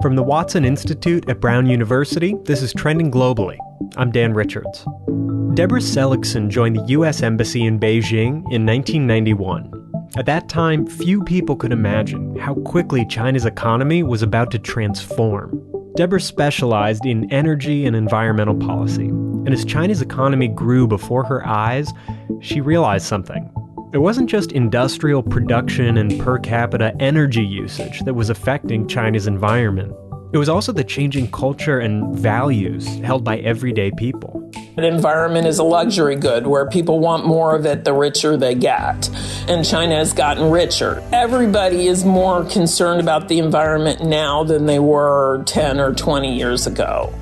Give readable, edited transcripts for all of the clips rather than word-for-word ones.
From the Watson Institute at Brown University, this is Trending Globally. I'm Dan Richards. Deborah Seligsohn joined the U.S. Embassy in Beijing in 1991. At that time, few people could imagine how quickly China's economy was about to transform. Deborah specialized in energy and environmental policy, and as China's economy grew before her eyes, she realized something. It wasn't just industrial production and per capita energy usage that was affecting China's environment. It was also the changing culture and values held by everyday people. An environment is a luxury good where people want more of it the richer they get. And China has gotten richer. Everybody is more concerned about the environment now than they were 10 or 20 years ago.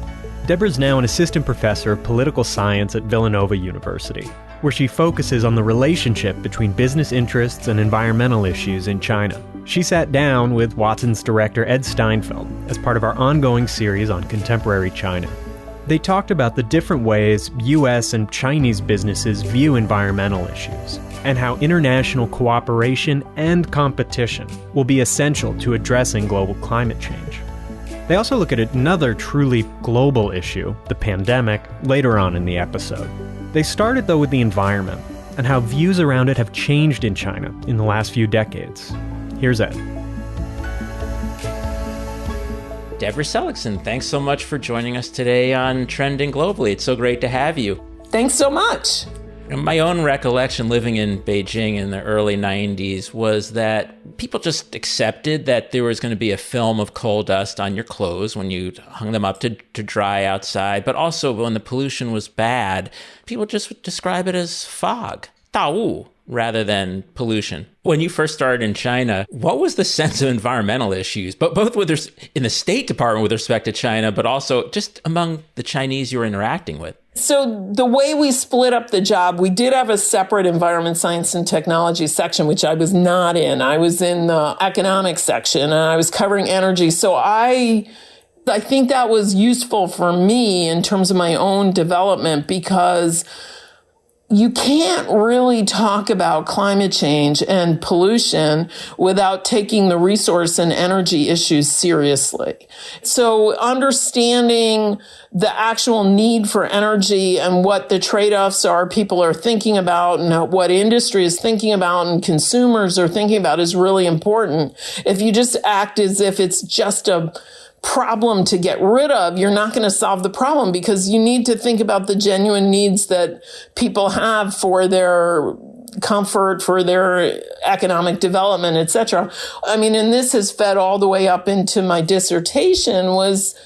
Deborah's now an assistant professor of political science at Villanova University, where she focuses on the relationship between business interests and environmental issues in China. She sat down with Watson's director Ed Steinfeld as part of our ongoing series on contemporary China. They talked about the different ways U.S. and Chinese businesses view environmental issues, and how international cooperation and competition will be essential to addressing global climate change. They also look at another truly global issue, the pandemic, later on in the episode. They started, though, with the environment, and how views around it have changed in China in the last few decades. Here's Ed. Deborah Seligsohn, thanks so much for joining us today on Trending Globally. It's so great to have you. Thanks so much. My own recollection living in Beijing in the early 90s was that people just accepted that there was going to be a film of coal dust on your clothes when you hung them up to dry outside. But also when the pollution was bad, people just would describe it as fog, 大雾, rather than pollution. When you first started in China, what was the sense of environmental issues, but both in the State Department with respect to China, but also just among the Chinese you were interacting with? So the way we split up the job, we did have a separate environment, science, and technology section, which I was not in. I was in the economics section, and I was covering energy. So I think that was useful for me in terms of my own development, because you can't really talk about climate change and pollution without taking the resource and energy issues seriously. So understanding the actual need for energy and what the trade-offs are people are thinking about and what industry is thinking about and consumers are thinking about is really important. If you just act as if it's just a problem to get rid of, you're not going to solve the problem, because you need to think about the genuine needs that people have for their comfort, for their economic development, etc. I mean, and this has fed all the way up into my dissertation was,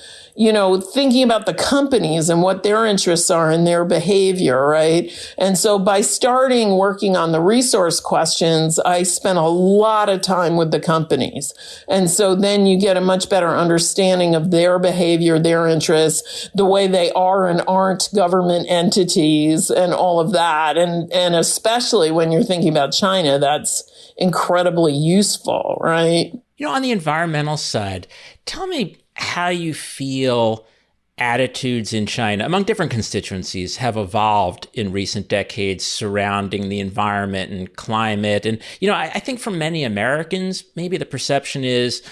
thinking about the companies and what their interests are and their behavior, right? And so by starting working on the resource questions, I spent a lot of time with the companies. And so then you get a much better understanding of their behavior, their interests, the way they are and aren't government entities and all of that. And especially when you're thinking about China, that's incredibly useful, right? On the environmental side, tell me how you feel attitudes in China among different constituencies have evolved in recent decades surrounding the environment and climate. And, I think for many Americans, maybe the perception is,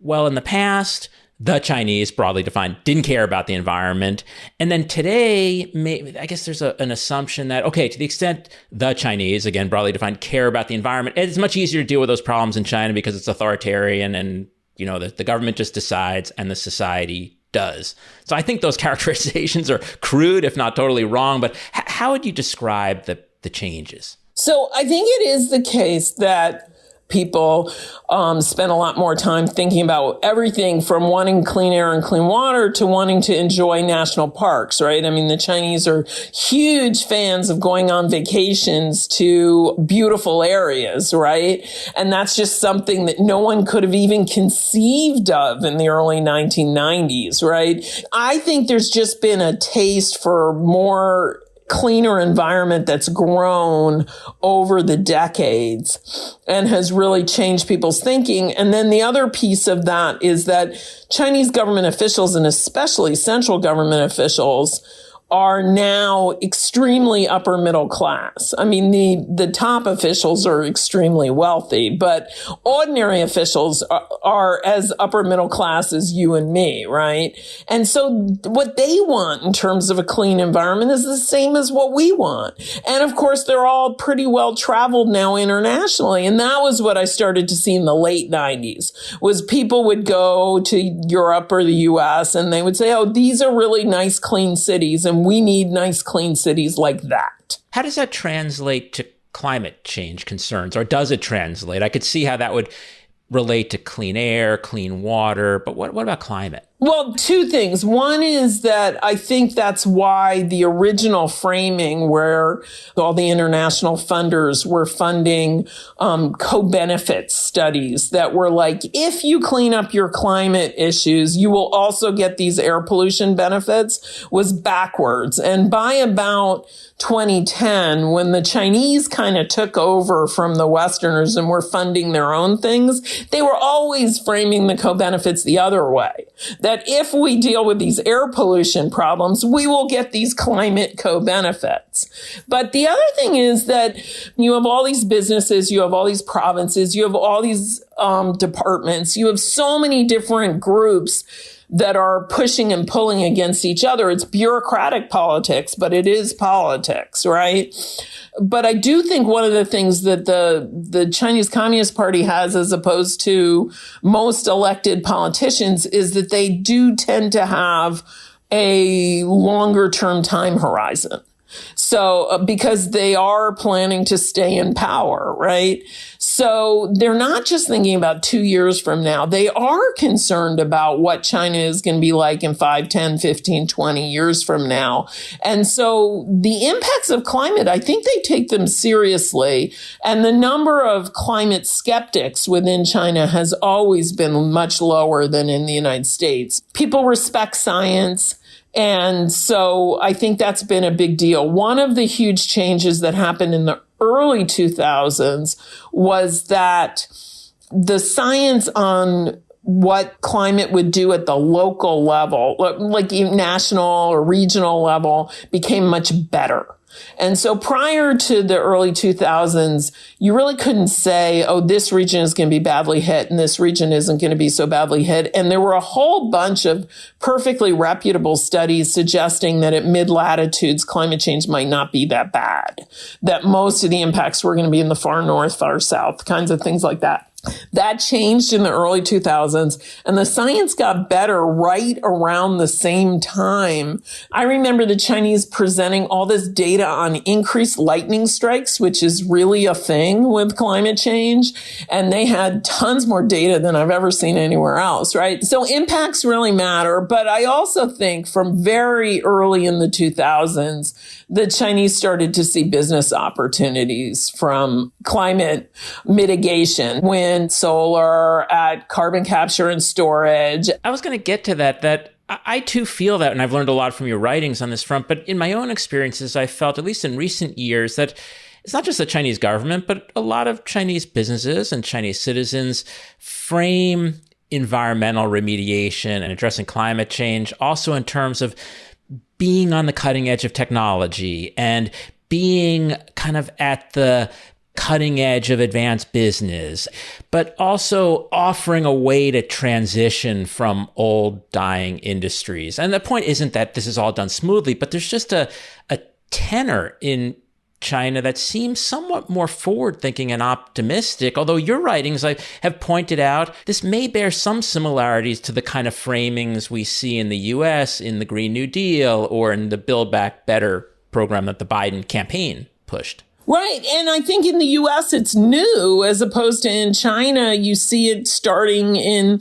well, in the past, the Chinese, broadly defined, didn't care about the environment. And then today, I guess there's an assumption that, okay, to the extent the Chinese, again, broadly defined, care about the environment, it's much easier to deal with those problems in China because it's authoritarian and the government just decides and the society does. So I think those characterizations are crude, if not totally wrong, but how would you describe the changes? So I think it is the case that people spend a lot more time thinking about everything from wanting clean air and clean water to wanting to enjoy national parks, right? I mean, the Chinese are huge fans of going on vacations to beautiful areas, right? And that's just something that no one could have even conceived of in the early 1990s, right? I think there's just been a taste for more cleaner environment that's grown over the decades and has really changed people's thinking. And then the other piece of that is that Chinese government officials, and especially central government officials, are now extremely upper middle class. I mean, the top officials are extremely wealthy, but ordinary officials are as upper middle class as you and me, right? And so what they want in terms of a clean environment is the same as what we want. And of course, they're all pretty well traveled now internationally. And that was what I started to see in the late 90s, was people would go to Europe or the US and they would say, oh, these are really nice, clean cities, and we need nice, clean cities like that. How does that translate to climate change concerns, or does it translate? I could see how that would relate to clean air, clean water, but what about climate? Well, two things. One is that I think that's why the original framing, where all the international funders were funding co-benefit studies that were like, if you clean up your climate issues, you will also get these air pollution benefits, was backwards. And by about 2010, when the Chinese kind of took over from the Westerners and were funding their own things, they were always framing the co-benefits the other way. That if we deal with these air pollution problems, we will get these climate co-benefits. But the other thing is that you have all these businesses, you have all these provinces, you have all these departments, you have so many different groups that are pushing and pulling against each other. It's bureaucratic politics, but it is politics, right? But I do think one of the things that the Chinese Communist Party has, as opposed to most elected politicians, is that they do tend to have a longer term time horizon. So, because they are planning to stay in power, right? So they're not just thinking about 2 years from now. They are concerned about what China is going to be like in 5, 10, 15, 20 years from now. And so the impacts of climate, I think they take them seriously. And the number of climate skeptics within China has always been much lower than in the United States. People respect science. And so I think that's been a big deal. One of the huge changes that happened in the early 2000s was that the science on what climate would do at the local level, like national or regional level, became much better. And so prior to the early 2000s, you really couldn't say, oh, this region is going to be badly hit and this region isn't going to be so badly hit. And there were a whole bunch of perfectly reputable studies suggesting that at mid-latitudes, climate change might not be that bad, that most of the impacts were going to be in the far north, far south, kinds of things like that. That changed in the early 2000s, and the science got better right around the same time. I remember the Chinese presenting all this data on increased lightning strikes, which is really a thing with climate change, and they had tons more data than I've ever seen anywhere else, right? So impacts really matter, but I also think from very early in the 2000s, the Chinese started to see business opportunities from climate mitigation, wind, solar, at carbon capture and storage. I was going to get to that I too feel that, and I've learned a lot from your writings on this front, but in my own experiences, I felt, at least in recent years, that it's not just the Chinese government, but a lot of Chinese businesses and Chinese citizens frame environmental remediation and addressing climate change also in terms of being on the cutting edge of technology and being kind of at the cutting edge of advanced business, but also offering a way to transition from old dying industries. And the point isn't that this is all done smoothly, but there's just a tenor in China that seems somewhat more forward-thinking and optimistic, although your writings have pointed out this may bear some similarities to the kind of framings we see in the U.S. in the Green New Deal or in the Build Back Better program that the Biden campaign pushed. Right. And I think in the U.S. it's new, as opposed to in China, you see it starting in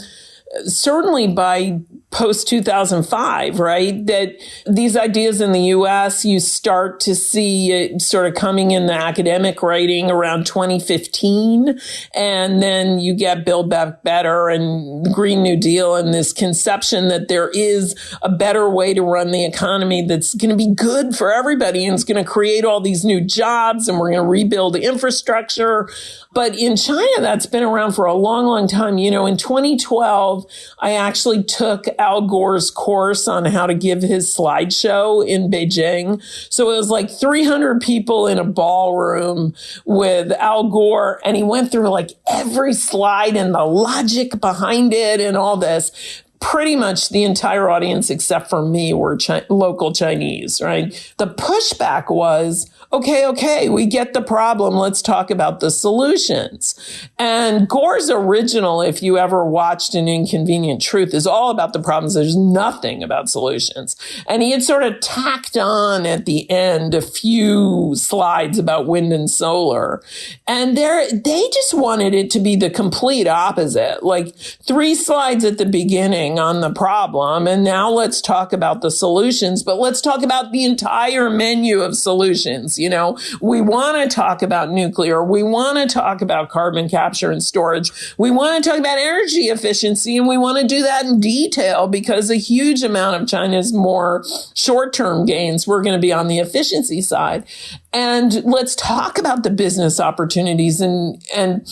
certainly by post-2005, right? That these ideas in the U.S., you start to see it sort of coming in the academic writing around 2015. And then you get Build Back Better and the Green New Deal and this conception that there is a better way to run the economy that's going to be good for everybody and it's going to create all these new jobs and we're going to rebuild the infrastructure. But in China, that's been around for a long, long time. You know, in 2012, I actually took Al Gore's course on how to give his slideshow in Beijing. So it was like 300 people in a ballroom with Al Gore, and he went through like every slide and the logic behind it and all this. Pretty much the entire audience, except for me, were local Chinese, right? The pushback was, okay, we get the problem. Let's talk about the solutions. And Gore's original, if you ever watched An Inconvenient Truth, is all about the problems. There's nothing about solutions. And he had sort of tacked on at the end a few slides about wind and solar. And they just wanted it to be the complete opposite, like 3 slides at the beginning on the problem. And now let's talk about the solutions, but let's talk about the entire menu of solutions. You know, we want to talk about nuclear. We want to talk about carbon capture and storage. We want to talk about energy efficiency, and we want to do that in detail because a huge amount of China's more short-term gains were going to be on the efficiency side. And let's talk about the business opportunities, and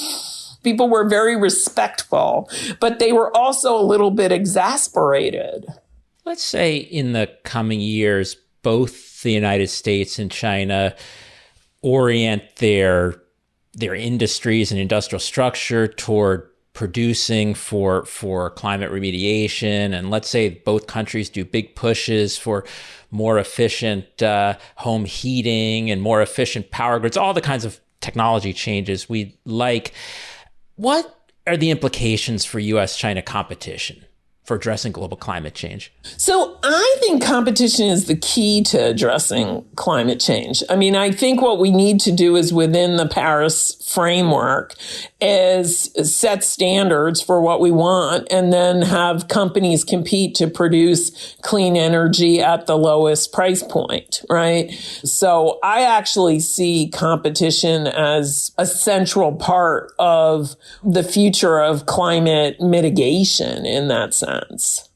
people were very respectful, but they were also a little bit exasperated. Let's say in the coming years, both the United States and China orient their industries and industrial structure toward producing for climate remediation. And let's say both countries do big pushes for more efficient home heating and more efficient power grids, all the kinds of technology changes we like. What are the implications for U.S.-China competition for addressing global climate change? So I think competition is the key to addressing climate change. I mean, I think what we need to do is within the Paris framework is set standards for what we want and then have companies compete to produce clean energy at the lowest price point, right? So I actually see competition as a central part of the future of climate mitigation in that sense.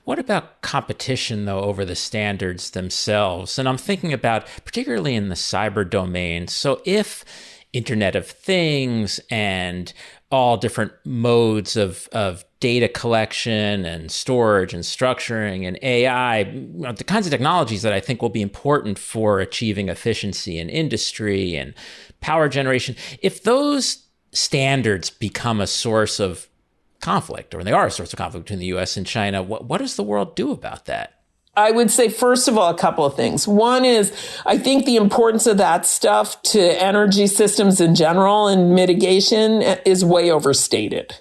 What about competition, though, over the standards themselves? And I'm thinking about particularly in the cyber domain. So if Internet of Things and all different modes of data collection and storage and structuring and AI, the kinds of technologies that I think will be important for achieving efficiency in industry and power generation, if those standards become a source of conflict, or they are a source of conflict between the U.S. and China, what does the world do about that? I would say, first of all, a couple of things. One is, I think the importance of that stuff to energy systems in general and mitigation is way overstated.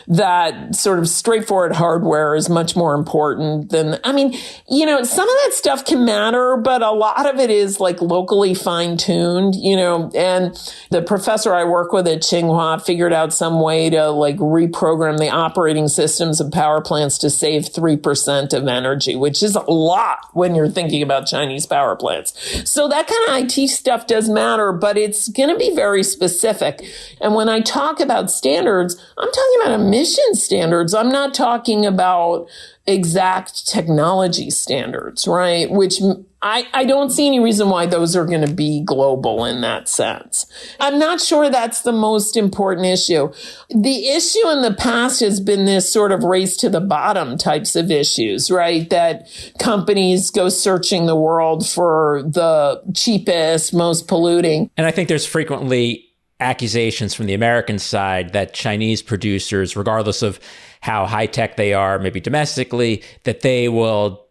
That sort of straightforward hardware is much more important than, I mean, you know, some of that stuff can matter, but a lot of it is like locally fine-tuned, you know, and the professor I work with at Tsinghua figured out some way to like reprogram the operating systems of power plants to save 3% of energy, which is a lot when you're thinking about Chinese power plants. So that kind of IT stuff does matter, but it's going to be very specific. And when I talk about standards, I'm talking about emission standards. I'm not talking about exact technology standards, right? Which I don't see any reason why those are going to be global in that sense. I'm not sure that's the most important issue. The issue in the past has been this sort of race to the bottom types of issues, right? That companies go searching the world for the cheapest, most polluting. And I think there's frequently accusations from the American side that Chinese producers, regardless of how high-tech they are, maybe domestically, that they will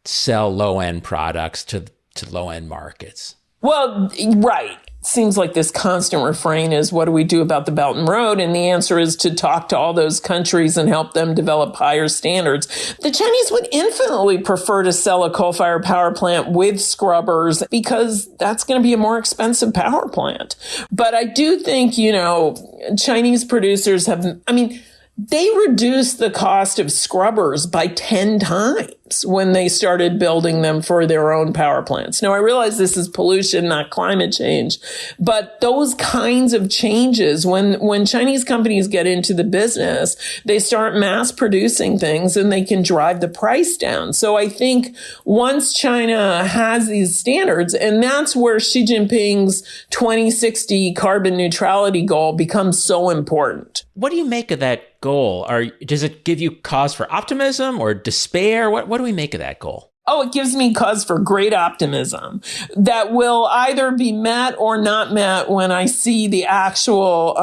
sell low-end products to low-end markets. Well, right. Seems like this constant refrain is, what do we do about the Belt and Road? And the answer is to talk to all those countries and help them develop higher standards. The Chinese would infinitely prefer to sell a coal-fired power plant with scrubbers because that's going to be a more expensive power plant. But I do think, you know, Chinese producers have, I mean, they reduced the cost of scrubbers by 10 times. when they started building them for their own power plants. Now, I realize this is pollution, not climate change, but those kinds of changes, when Chinese companies get into the business, they start mass producing things and they can drive the price down. So I think once China has these standards, and that's where Xi Jinping's 2060 carbon neutrality goal becomes so important. What do you make of that goal? Does it give you cause for optimism or despair? What do we make of that goal? Oh, it gives me cause for great optimism that will either be met or not met when I see the actual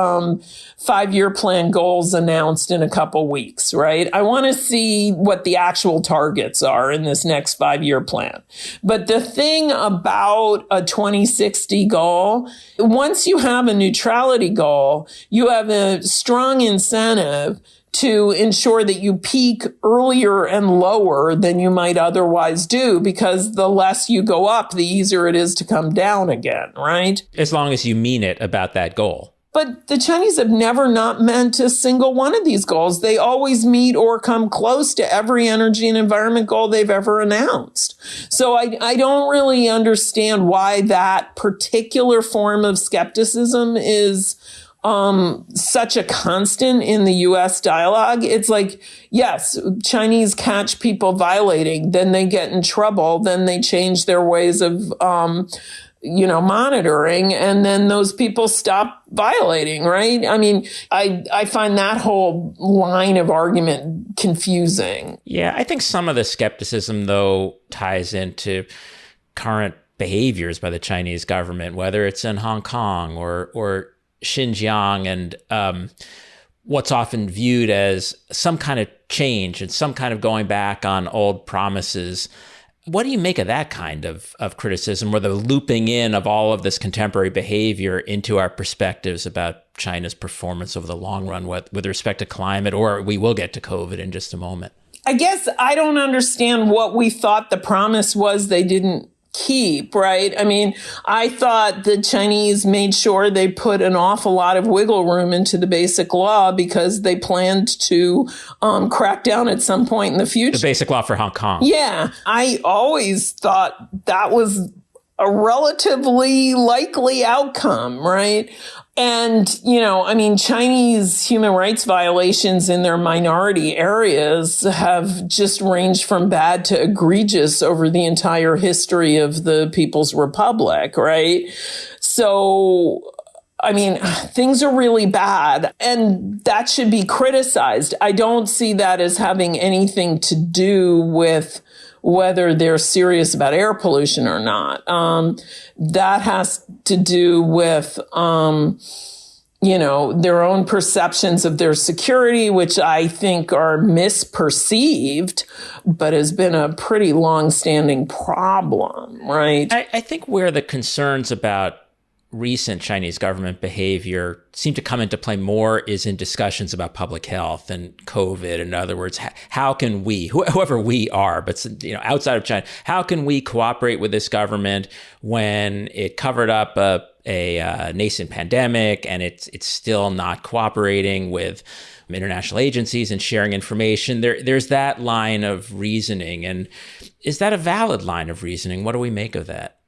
5-year plan goals announced in a couple weeks, right? I want to see what the actual targets are in this next 5-year plan. But the thing about a 2060 goal, once you have a neutrality goal, you have a strong incentive to ensure that you peak earlier and lower than you might otherwise do, because the less you go up, the easier it is to come down again, right? As long as you mean it about that goal. But the Chinese have never not meant a single one of these goals. They always meet or come close to every energy and environment goal they've ever announced. So I don't really understand why that particular form of skepticism is such a constant in the U.S. dialogue. It's like, yes, Chinese catch people violating, then they get in trouble, then they change their ways of, monitoring, and then those people stop violating, right? I mean, I find that whole line of argument confusing. Yeah, I think some of the skepticism, though, ties into current behaviors by the Chinese government, whether it's in Hong Kong or Xinjiang, and what's often viewed as some kind of change and some kind of going back on old promises. What do you make of that kind of criticism, or the looping in of all of this contemporary behavior into our perspectives about China's performance over the long run with respect to climate, or we will get to COVID in just a moment? I guess I don't understand what we thought the promise was they didn't keep, right? I mean, I thought the Chinese made sure they put an awful lot of wiggle room into the basic law because they planned to crack down at some point in the future. The basic law for Hong Kong. Yeah. I always thought that was a relatively likely outcome, right? And, Chinese human rights violations in their minority areas have just ranged from bad to egregious over the entire history of the People's Republic, right? So, things are really bad, and that should be criticized. I don't see that as having anything to do with whether they're serious about air pollution or not. That has to do with, their own perceptions of their security, which I think are misperceived, but has been a pretty long-standing problem, right? I think where the concerns about recent Chinese government behavior seem to come into play more is in discussions about public health and COVID. In other words, how can we, whoever we are, but outside of China, how can we cooperate with this government when it covered up a nascent pandemic and it's still not cooperating with international agencies and sharing information? There's that line of reasoning, and is that a valid line of reasoning? What do we make of that?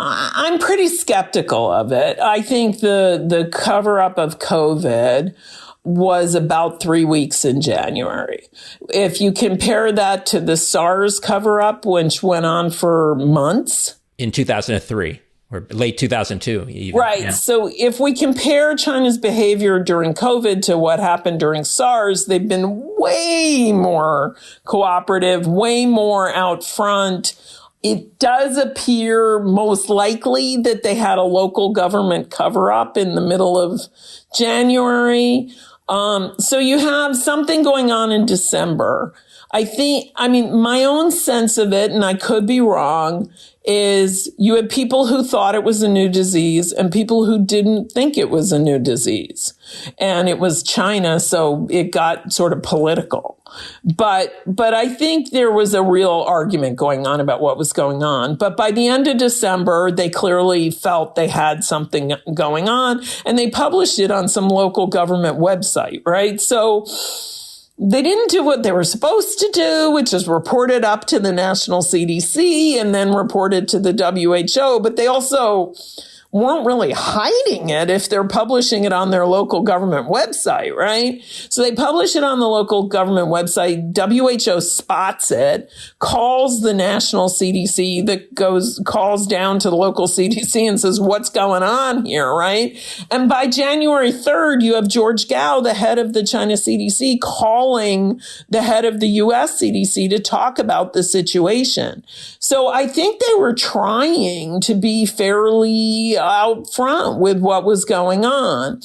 I'm pretty skeptical of it. I think the cover-up of COVID was about 3 weeks in January. If you compare that to the SARS cover-up, which went on for months. In 2003 or late 2002. Even. Right. Yeah. So if we compare China's behavior during COVID to what happened during SARS, they've been way more cooperative, way more out front. It does appear most likely that they had a local government cover-up in the middle of January. So you have something going on in December. My own sense of it, and I could be wrong, is you had people who thought it was a new disease and people who didn't think it was a new disease. And it was China, so it got sort of political. But I think there was a real argument going on about what was going on. But by the end of December, they clearly felt they had something going on, and they published it on some local government website, right? So They didn't do what they were supposed to do, which is report it up to the national CDC and then report it to the WHO. But they also weren't really hiding it if they're publishing it on their local government website, right? So they publish it on the local government website. WHO spots it, calls the national CDC, calls down to the local CDC and says, what's going on here, right? And by January 3rd, you have George Gao, the head of the China CDC, calling the head of the US CDC to talk about the situation. So I think they were trying to be fairly out front with what was going on.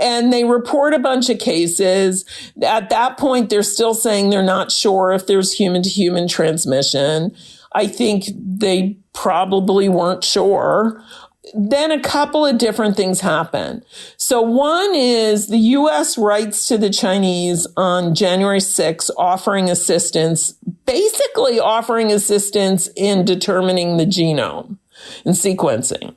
And they report a bunch of cases. At that point, they're still saying they're not sure if there's human-to-human transmission. I think they probably weren't sure. Then a couple of different things happen. So one is the U.S. writes to the Chinese on January 6th, basically offering assistance in determining the genome and sequencing.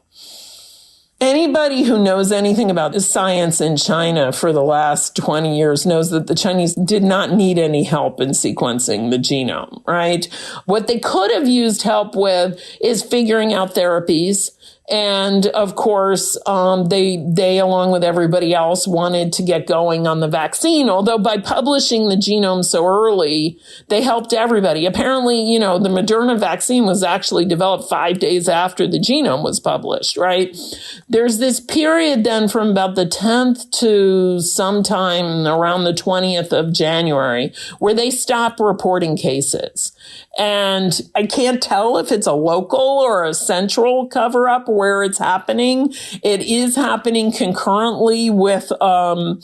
Anybody who knows anything about science in China for the last 20 years knows that the Chinese did not need any help in sequencing the genome, right? What they could have used help with is figuring out therapies. And of course, they, along with everybody else, wanted to get going on the vaccine. Although by publishing the genome so early, they helped everybody. Apparently, the Moderna vaccine was actually developed 5 days after the genome was published, right? There's this period then from about the 10th to sometime around the 20th of January where they stop reporting cases. And I can't tell if it's a local or a central cover-up where it's happening. It is happening concurrently with a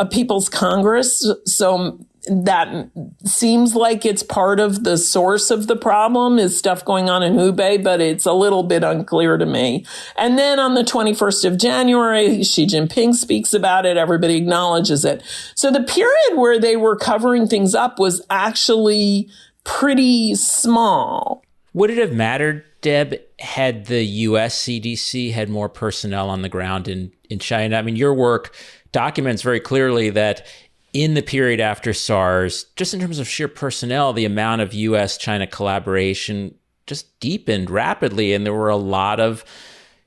People's Congress. So that seems like it's part of the source of the problem is stuff going on in Hubei, but it's a little bit unclear to me. And then on the 21st of January, Xi Jinping speaks about it. Everybody acknowledges it. So the period where they were covering things up was actually pretty small. Would it have mattered, Deb, had the US CDC had more personnel on the ground in China? I mean, your work documents very clearly that in the period after SARS, just in terms of sheer personnel, the amount of US-China collaboration just deepened rapidly. And there were a lot of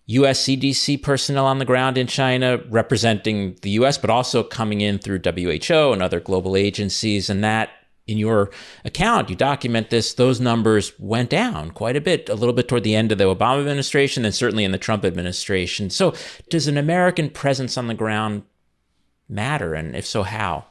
US CDC personnel on the ground in China representing the US, but also coming in through WHO and other global agencies. And that, in your account, you document this, those numbers went down quite a bit, a little bit toward the end of the Obama administration and certainly in the Trump administration. So does an American presence on the ground matter? And if so, how?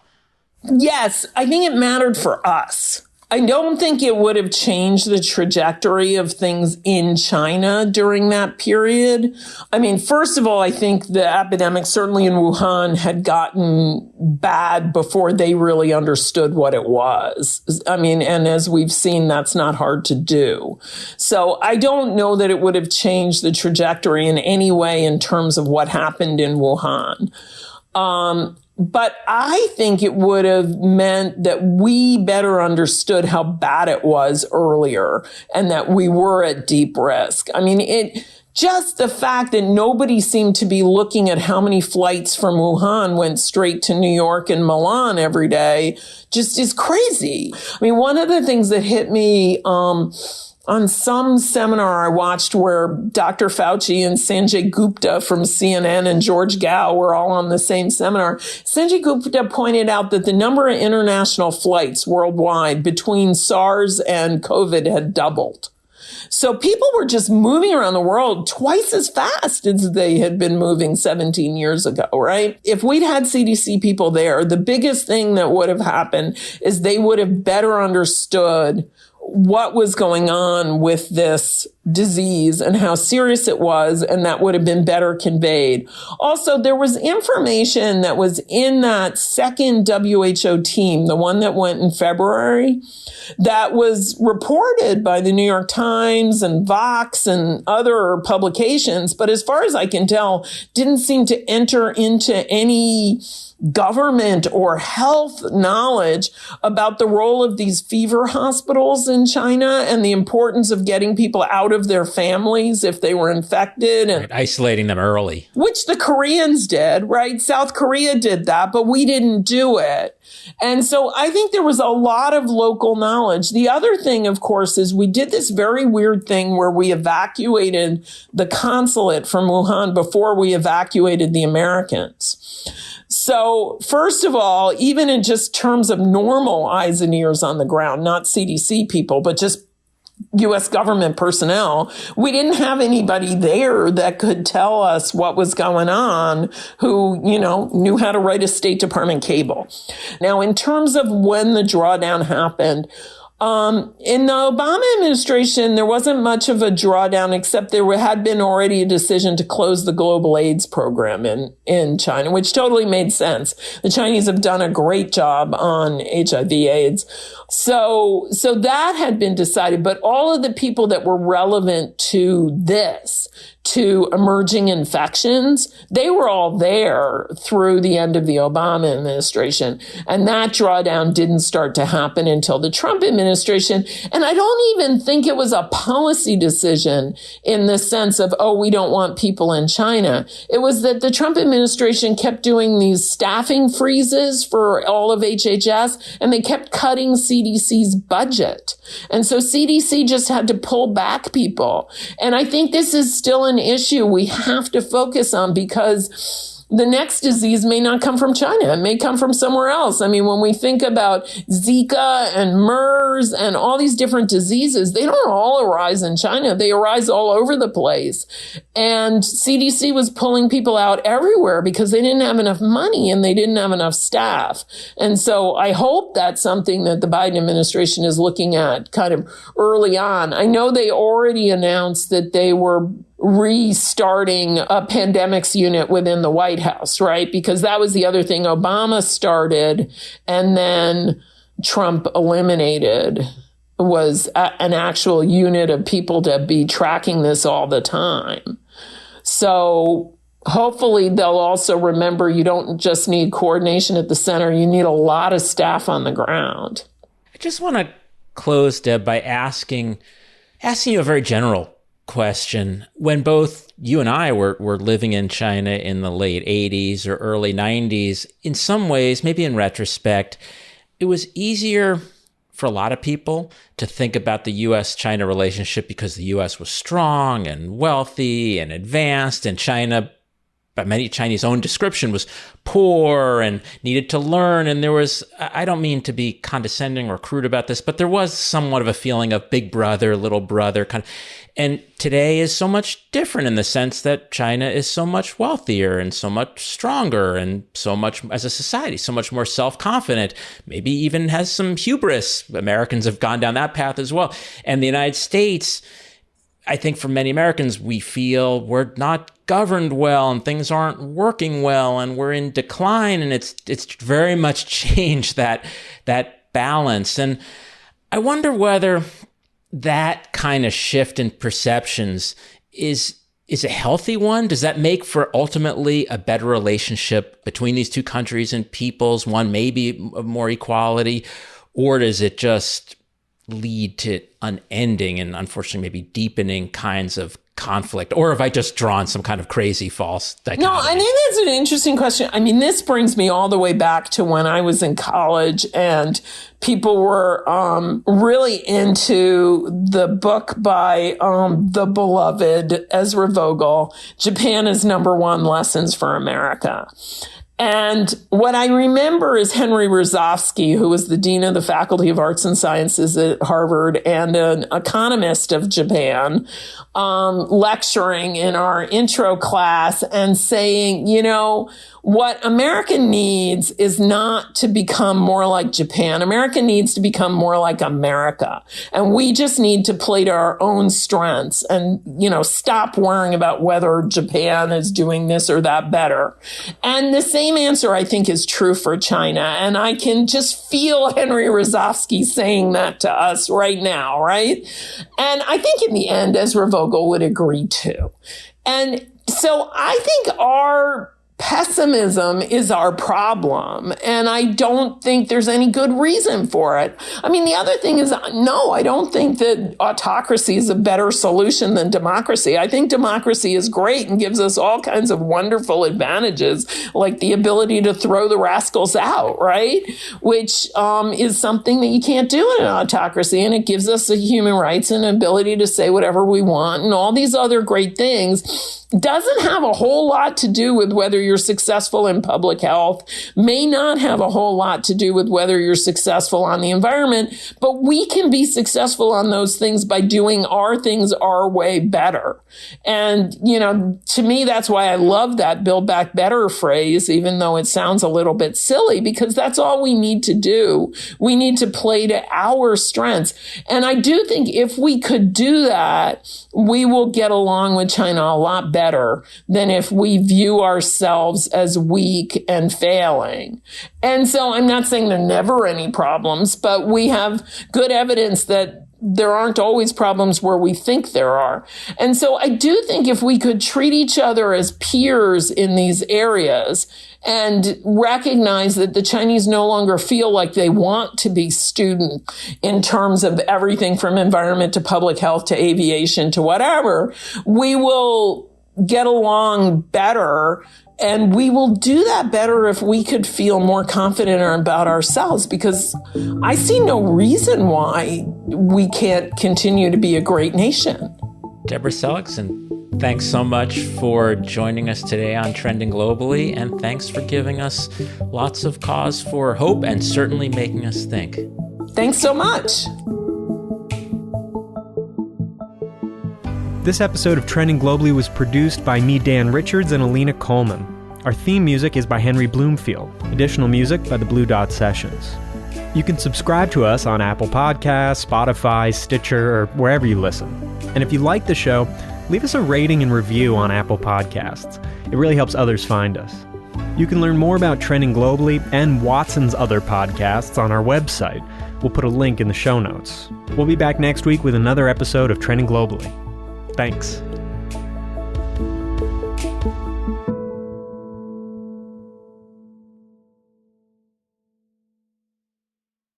Yes, I think it mattered for us. I don't think it would have changed the trajectory of things in China during that period. I mean, first of all, I think the epidemic, certainly in Wuhan, had gotten bad before they really understood what it was. I mean, and as we've seen, that's not hard to do. So I don't know that it would have changed the trajectory in any way in terms of what happened in Wuhan. But I think it would have meant that we better understood how bad it was earlier and that we were at deep risk. I mean, just the fact that nobody seemed to be looking at how many flights from Wuhan went straight to New York and Milan every day just is crazy. I mean, one of the things that hit me, on some seminar I watched where Dr. Fauci and Sanjay Gupta from CNN and George Gao were all on the same seminar, Sanjay Gupta pointed out that the number of international flights worldwide between SARS and COVID had doubled. So people were just moving around the world twice as fast as they had been moving 17 years ago, right? If we'd had CDC people there, the biggest thing that would have happened is they would have better understood what was going on with this disease and how serious it was, and that would have been better conveyed. Also, there was information that was in that second WHO team, the one that went in February, that was reported by the New York Times and Vox and other publications, but as far as I can tell, didn't seem to enter into any government or health knowledge about the role of these fever hospitals in in China and the importance of getting people out of their families if they were infected. And right, isolating them early. which the Koreans did, right? South Korea did that, but we didn't do it. And so I think there was a lot of local knowledge. The other thing, of course, is we did this very weird thing where we evacuated the consulate from Wuhan before we evacuated the Americans. So first of all, even in just terms of normal eyes and ears on the ground, not CDC people, but just U.S. government personnel, we didn't have anybody there that could tell us what was going on, who, knew how to write a State Department cable. Now, in terms of when the drawdown happened, in the Obama administration, there wasn't much of a drawdown, except there had been already a decision to close the global AIDS program in China, which totally made sense. The Chinese have done a great job on HIV AIDS. So that had been decided, but all of the people that were relevant to this, to emerging infections, they were all there through the end of the Obama administration. And that drawdown didn't start to happen until the Trump administration. And I don't even think it was a policy decision in the sense of, we don't want people in China. It was that the Trump administration kept doing these staffing freezes for all of HHS, and they kept cutting CDC's budget. And so CDC just had to pull back people. And I think this is still an issue we have to focus on, because the next disease may not come from China. It may come from somewhere else. I mean, when we think about Zika and MERS and all these different diseases, they don't all arise in China. They arise all over the place. And CDC was pulling people out everywhere because they didn't have enough money and they didn't have enough staff. And so I hope that's something that the Biden administration is looking at kind of early on. I know they already announced that they were restarting a pandemics unit within the White House, right? Because that was the other thing Obama started and then Trump eliminated, was an actual unit of people to be tracking this all the time. So hopefully they'll also remember you don't just need coordination at the center, you need a lot of staff on the ground. I just want to close, Deb, by asking you a very general question. When both you and I were living in China in the late 80s or early 90s, in some ways, maybe in retrospect, it was easier for a lot of people to think about the U.S.-China relationship because the U.S. was strong and wealthy and advanced, and China, by many Chinese' own description, was poor and needed to learn. And there was, I don't mean to be condescending or crude about this, but there was somewhat of a feeling of big brother, little brother kind of. And today is so much different in the sense that China is so much wealthier and so much stronger and so much, as a society, so much more self-confident, maybe even has some hubris. Americans have gone down that path as well. And the United States, I think for many Americans, we feel we're not governed well and things aren't working well and we're in decline, and it's very much changed that balance. And I wonder whether that kind of shift in perceptions is a healthy one. Does that make for ultimately a better relationship between these two countries and peoples, one maybe of more equality, or does it just lead to unending and unfortunately maybe deepening kinds of conflict? Or have I just drawn some kind of crazy false dichotomy? No, I think that's an interesting question. I mean, this brings me all the way back to when I was in college and people were really into the book by the beloved Ezra Vogel, Japan is #1 Lessons for America. And what I remember is Henry Rosofsky, who was the dean of the Faculty of Arts and Sciences at Harvard and an economist of Japan, lecturing in our intro class and saying, what America needs is not to become more like Japan. America needs to become more like America. And we just need to play to our own strengths and, stop worrying about whether Japan is doing this or that better. And the same answer, I think, is true for China. And I can just feel Henry Rosofsky saying that to us right now, right? And I think in the end, Ezra Vogel would agree too. And so I think our pessimism is our problem. And I don't think there's any good reason for it. I mean, the other thing is, no, I don't think that autocracy is a better solution than democracy. I think democracy is great and gives us all kinds of wonderful advantages, like the ability to throw the rascals out, right? Which is something that you can't do in an autocracy. And it gives us the human rights and ability to say whatever we want and all these other great things. Doesn't have a whole lot to do with whether you're successful in public health, may not have a whole lot to do with whether you're successful on the environment, but we can be successful on those things by doing our things our way better. And, to me, that's why I love that Build Back Better phrase, even though it sounds a little bit silly, because that's all we need to do. We need to play to our strengths. And I do think if we could do that, we will get along with China a lot better than if we view ourselves as weak and failing. And so I'm not saying there are never any problems, but we have good evidence that there aren't always problems where we think there are. And so I do think if we could treat each other as peers in these areas and recognize that the Chinese no longer feel like they want to be student in terms of everything from environment to public health to aviation to whatever, we will get along better. And we will do that better if we could feel more confident about ourselves, because I see no reason why we can't continue to be a great nation. Deborah Seligsohn, thanks so much for joining us today on Trending Globally, and thanks for giving us lots of cause for hope and certainly making us think. Thanks so much. This episode of Trending Globally was produced by me, Dan Richards, and Alina Coleman. Our theme music is by Henry Bloomfield. Additional music by the Blue Dot Sessions. You can subscribe to us on Apple Podcasts, Spotify, Stitcher, or wherever you listen. And if you like the show, leave us a rating and review on Apple Podcasts. It really helps others find us. You can learn more about Trending Globally and Watson's other podcasts on our website. We'll put a link in the show notes. We'll be back next week with another episode of Trending Globally. Thanks.